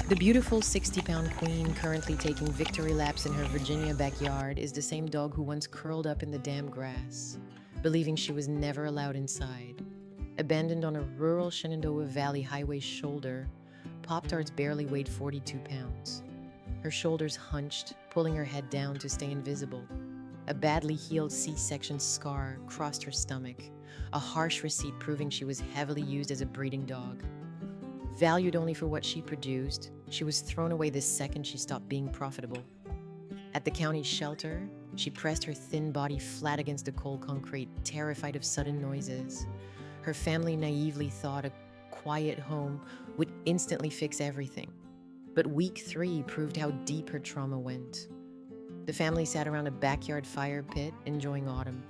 The beautiful 60-pound queen currently taking victory laps in her Virginia backyard is the same dog who once curled up in the damp grass, believing she was never allowed inside. Abandoned on a rural Shenandoah Valley highway shoulder, Pop-Tarts barely weighed 42 pounds. Her shoulders hunched, pulling her head down to stay invisible. A badly healed C-section scar crossed her stomach, a harsh receipt proving she was heavily used as a breeding dog. Valued only for what she produced, she was thrown away the second she stopped being profitable. At the county shelter, she pressed her thin body flat against the cold concrete, terrified of sudden noises. Her family naively thought a quiet home would instantly fix everything. But week 3 proved how deep her trauma went. The family sat around a backyard fire pit, enjoying autumn.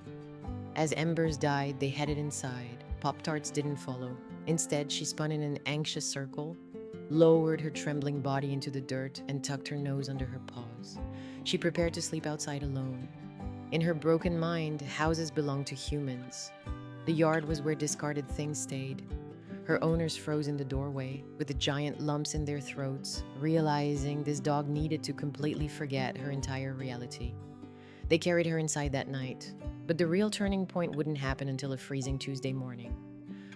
As embers died, they headed inside. Pop-Tarts didn't follow. Instead, she spun in an anxious circle, lowered her trembling body into the dirt, and tucked her nose under her paws. She prepared to sleep outside alone. In her broken mind, houses belonged to humans. The yard was where discarded things stayed. Her owners froze in the doorway, with the giant lumps in their throats, realizing this dog needed to completely forget her entire reality. They carried her inside that night, but the real turning point wouldn't happen until a freezing Tuesday morning.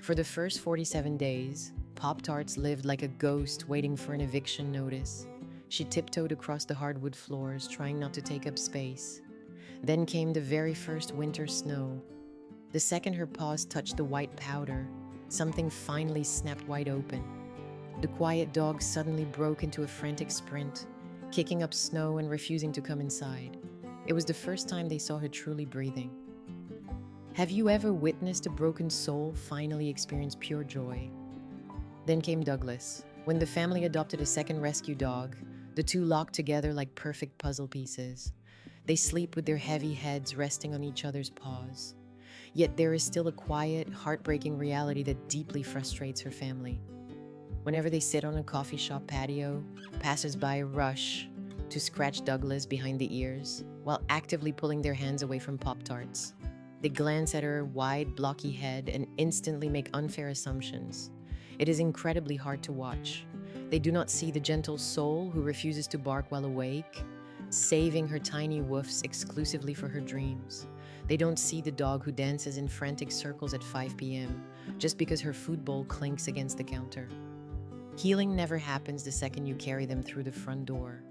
For the first 47 days, Pop-Tarts lived like a ghost waiting for an eviction notice. She tiptoed across the hardwood floors, trying not to take up space. Then came the very first winter snow. The second her paws touched the white powder, something finally snapped wide open. The quiet dog suddenly broke into a frantic sprint, kicking up snow and refusing to come inside. It was the first time they saw her truly breathing. Have you ever witnessed a broken soul finally experience pure joy? Then came Douglas. When the family adopted a second rescue dog, the two locked together like perfect puzzle pieces. They sleep with their heavy heads resting on each other's paws. Yet there is still a quiet, heartbreaking reality that deeply frustrates her family. Whenever they sit on a coffee shop patio, passers-by rush to scratch Douglas behind the ears while actively pulling their hands away from Pop-Tarts. They glance at her wide, blocky head and instantly make unfair assumptions. It is incredibly hard to watch. They do not see the gentle soul who refuses to bark while awake, saving her tiny woofs exclusively for her dreams. They don't see the dog who dances in frantic circles at 5 p.m. just because her food bowl clinks against the counter. Healing never happens the second you carry them through the front door.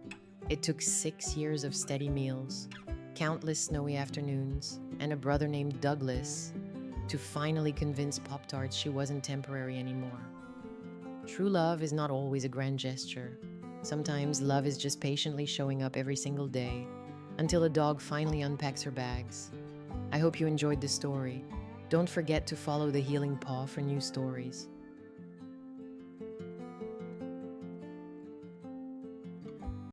It took 6 years of steady meals, countless snowy afternoons, and a brother named Douglas to finally convince Pop-Tarts she wasn't temporary anymore. True love is not always a grand gesture. Sometimes love is just patiently showing up every single day until a dog finally unpacks her bags. I hope you enjoyed this story. Don't forget to follow the Healing Paw for new stories.